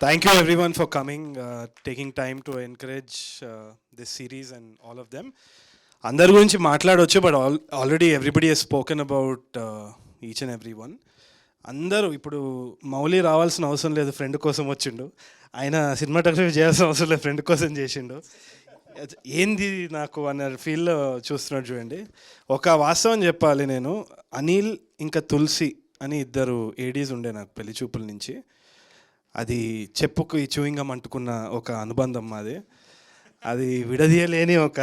Thank you everyone for coming, taking time to encourage this series and all of them. అందరి గురించి మాట్లాడవచ్చు, but already everybody has spoken about each and every one. అందరూ ఇప్పుడు మౌలి రావాల్సిన అవసరం లేదు, friend కోసం వచ్చిండు. ఆయన సినిమాటోగ్రఫీ చేయాల్సిన అవసరం లేదు, ఫ్రెండ్ కోసం చేసిండు. ఏంది నాకు అన్న ఫీల్లో చూస్తున్నాడు చూడండి. ఒక వాస్తవం చెప్పాలి, నేను అనిల్ ఇంకా తులసి అని ఇద్దరు ఏడీస్ ఉండే నాకు పెళ్లి చూపుల నుంచి. అది చెప్పుకు ఈ చూయింగం అంటుకున్న ఒక అనుబంధం మాది. అది విడదీయలేని ఒక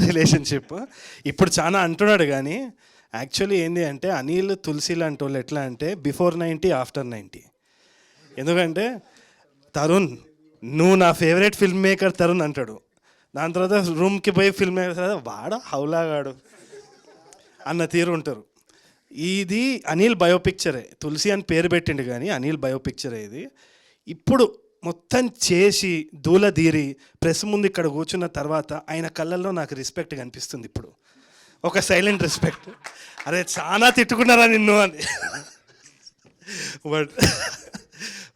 రిలేషన్షిప్. ఇప్పుడు చాలా అంటున్నాడు, కానీ యాక్చువల్లీ ఏంటి అంటే అనిల్ తులసి లాంటి వాళ్ళు ఎట్లా అంటే బిఫోర్ 90 ఆఫ్టర్ 90. ఎందుకంటే తరుణ్, నువ్వు నా ఫేవరెట్ ఫిల్మ్ మేకర్ తరుణ్ అంటాడు. దాని తర్వాత రూమ్కి పోయి ఫిల్మ్ మేకర్ తర్వాత వాడ హౌలాగాడు అన్న తీరు ఉంటారు. ఇది అనిల్ బయోపిక్చరే, తులసి అని పేరు పెట్టిండు కానీ అనిల్ బయోపిక్చరే ఇది. ఇప్పుడు మొత్తం చేసి దూలదీరి ప్రెస్ ముందు ఇక్కడ కూర్చున్న తర్వాత ఆయన కళ్ళల్లో నాకు రెస్పెక్ట్ కనిపిస్తుంది. ఇప్పుడు ఒక సైలెంట్ రెస్పెక్ట్. అరే చాలా తిట్టుకున్నారా నిన్ను అని.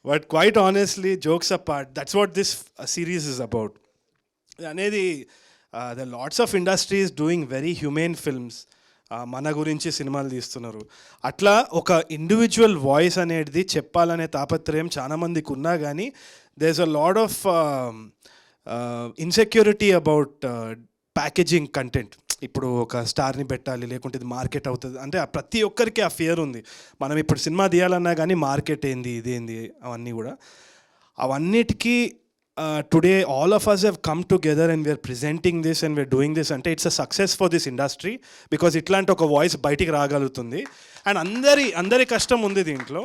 But quite honestly, jokes apart, that's what this series is about అనేది. The lots of industries doing very humane films. మన గురించి సినిమాలు తీస్తున్నారు. అట్లా ఒక ఇండివిజువల్ వాయిస్ అనేది చెప్పాలనే తాపత్రయం చాలామందికి ఉన్నా కానీ there is a lot of insecurity about packaging content. ఇప్పుడు ఒక స్టార్ని పెట్టాలి, లేకుంటే ఇది మార్కెట్ అవుతుంది అంటే ప్రతి ఒక్కరికి ఆ ఫియర్ ఉంది. మనం ఇప్పుడు సినిమా తీయాలన్నా కానీ మార్కెట్ ఏంది, ఇదేంది, అవన్నీ కూడా. అవన్నిటికీ today all of us have come together and we are presenting this and we are doing this అంటే it's a success for this industry, because ఇట్లాంటి ఒక వాయిస్ బయటికి రాగలుగుతుంది. అండ్ అందరి కష్టం ఉంది దీంట్లో.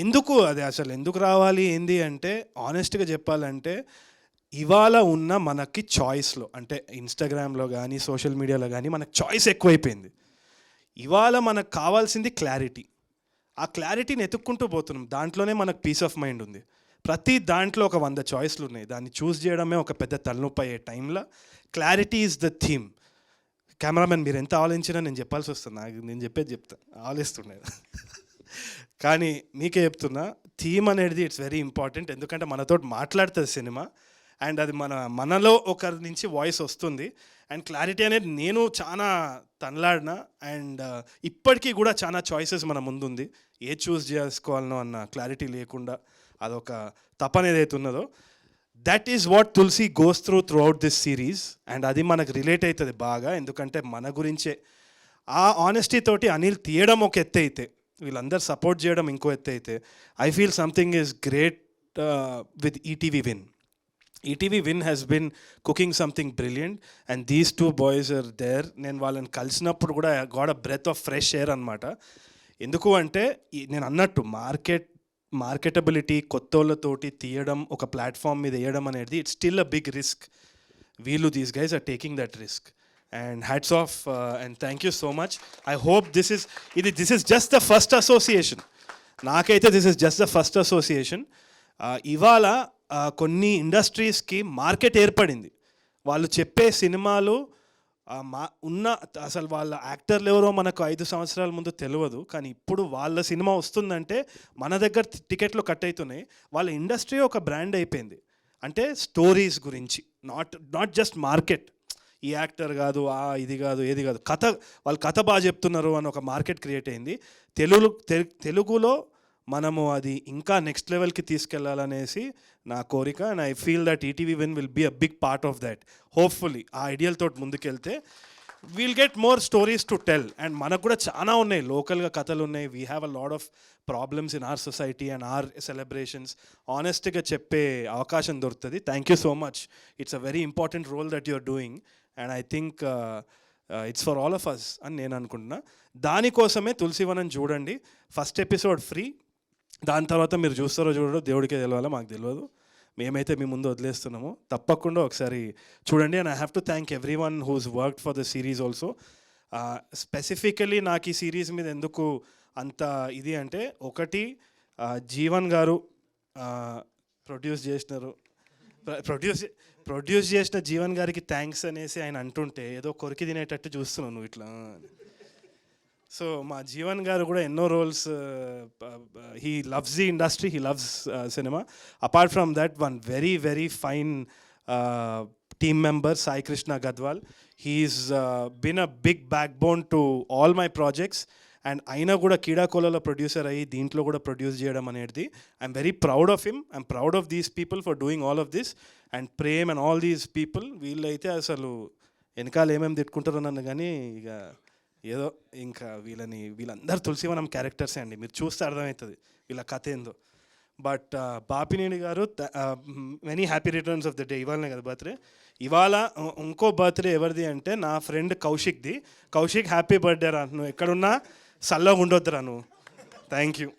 ఎందుకు అది అసలు ఎందుకు రావాలి ఏంది అంటే, ఆనెస్ట్గా చెప్పాలంటే ఇవాళ ఉన్న మనకి చాయిస్లో, అంటే ఇన్స్టాగ్రామ్లో కానీ సోషల్ మీడియాలో కానీ మనకు చాయిస్ ఎక్కువైపోయింది. ఇవాళ మనకు కావాల్సింది క్లారిటీ. ఆ క్లారిటీని ఎత్తుక్కుంటూ పోతున్నాం, దాంట్లోనే మనకు పీస్ ఆఫ్ మైండ్ ఉంది. ప్రతి దాంట్లో ఒక 100 చాయిస్లు ఉన్నాయి, దాన్ని చూస్ చేయడమే ఒక పెద్ద తలనొప్పి అయ్యే టైంలో clarity is the theme. Cameraman మీరు ఎంత ఆలోచించినా నేను చెప్పాల్సి వస్తుంది, నేను చెప్తా ఆలోచిస్తుండేది. కానీ మీకే చెప్తున్నా, థీమ్ అనేది ఇట్స్ వెరీ ఇంపార్టెంట్. ఎందుకంటే మనతో మాట్లాడుతుంది సినిమా, అండ్ అది మనలో ఒకరి నుంచి వాయిస్ వస్తుంది. అండ్ క్లారిటీ అనేది నేను చాలా తనలాడిన, అండ్ ఇప్పటికీ కూడా చాలా చాయిసెస్ మన ముందుంది. ఏ చూస్ చేసుకోవాలనో అన్న క్లారిటీ లేకుండా అదొక తపన ఏదైతే ఉన్నదో, that is what Tulasi goes throughout this series. And అది మనకు రిలేట్ అవుతుంది బాగా, ఎందుకంటే మన గురించే. ఆ ఆనెస్టీ తోటి అనిల్ తీయడం ఒక ఎత్తు అయితే, వీళ్ళందరూ సపోర్ట్ చేయడం ఇంకో ఎత్తు అయితే, I feel something is great with ETV Win. ETV Win has been cooking something brilliant, and these 2 boys are there. నేను వాళ్ళని కలిసినప్పుడు కూడా got a breath of fresh air అనమాట. ఎందుకు అంటే నేను అన్నట్టు మార్కెటబిలిటీ కొత్తోళ్ళతోటి తీయడం, ఒక ప్లాట్ఫామ్ మీద వేయడం అనేది it's still a big risk. వీళ్ళు these guys are taking that risk, and hats off and thank you so much. I hope this is just the first association. నాకైతే this is just the first association. ఇవాళ కొన్ని ఇండస్ట్రీస్కి market ఏర్పడింది. వాళ్ళు చెప్పే సినిమాలు అసలు వాళ్ళ యాక్టర్లు ఎవరో మనకు 5 సంవత్సరాల ముందు తెలియదు, కానీ ఇప్పుడు వాళ్ళ సినిమా వస్తుందంటే మన దగ్గర టికెట్లు కట్ అవుతున్నాయి. వాళ్ళ ఇండస్ట్రీ ఒక బ్రాండ్ అయిపోయింది. అంటే స్టోరీస్ గురించి, నాట్ జస్ట్ మార్కెట్. ఈ యాక్టర్ కాదు, ఇది కాదు, ఏది కాదు, వాళ్ళు కథ బాగా చెప్తున్నారు అని ఒక మార్కెట్ క్రియేట్ అయింది. తెలుగులో మనము అది ఇంకా నెక్స్ట్ లెవెల్కి తీసుకెళ్లాలనేసి నా కోరిక. And I feel that ETV Win will be a big part of that. Hopefully ఆ ఐడియల్ తోటి ముందుకెళ్తే we'll get more stories to tell. And మనకు కూడా చాలా ఉన్నాయి, లోకల్గా కథలు ఉన్నాయి. We have a lot of problems in our society and our celebrations. ఆనెస్ట్గా చెప్పే అవకాశం దొరుకుతుంది. Thank you so much. It's a very important role that you're doing, and I think it's for all of us అని నేను అనుకుంటున్నా. దానికోసమే తులసివనం చూడండి. First episode free. దాని తర్వాత మీరు చూస్తారో చూడరో దేవుడికే తెలియాలో, మాకు తెలియదు. మేమైతే మీ ముందు వదిలేస్తున్నాము, తప్పకుండా ఒకసారి చూడండి. And I have to thank everyone who's worked for the series also. Specifically నాకు ఈ సిరీస్ మీద ఎందుకు అంత ఇది అంటే, ఒకటి జీవన్ గారు ప్రొడ్యూస్ చేసిన జీవన్ గారికి థ్యాంక్స్ అనేసి ఆయన అంటుంటే ఏదో కొరికి తినేటట్టు చూస్తున్నావు నువ్వు ఇట్లా. సో మా జీవన్ గారు కూడా ఎన్నో roles, he loves the industry, he loves cinema. Apart from that one very very fine team member Sai Krishna Gadwal. He's been a big backbone to all my projects. And అయినా కూడా కీడాకోలలో ప్రొడ్యూసర్ అయ్యి దీంట్లో కూడా ప్రొడ్యూస్ చేయడం అనేది I'm very proud of him. I'm proud of these people for doing all of this. And Prem and all these people, వీళ్ళైతే అసలు వెనకాల ఏమేమి తిట్టుకుంటారో నన్ను, కానీ ఇక ఏదో ఇంకా వీళ్ళందరూ తులసివనం క్యారెక్టర్సే అండి. మీరు చూస్తే అర్థమవుతుంది వీళ్ళ కథ ఏందో. But Bapineni garu, many happy returns of the day. ఇవాళనే కదా బర్త్డే. ఇవాళ ఇంకో బర్త్డే ఎవరిది అంటే నా ఫ్రెండ్ కౌశిక్ది. కౌశిక్ హ్యాపీ బర్త్డే రా, నువ్వు ఎక్కడున్నా చల్లగా ఉండొద్దురా నువ్వు. Thank you.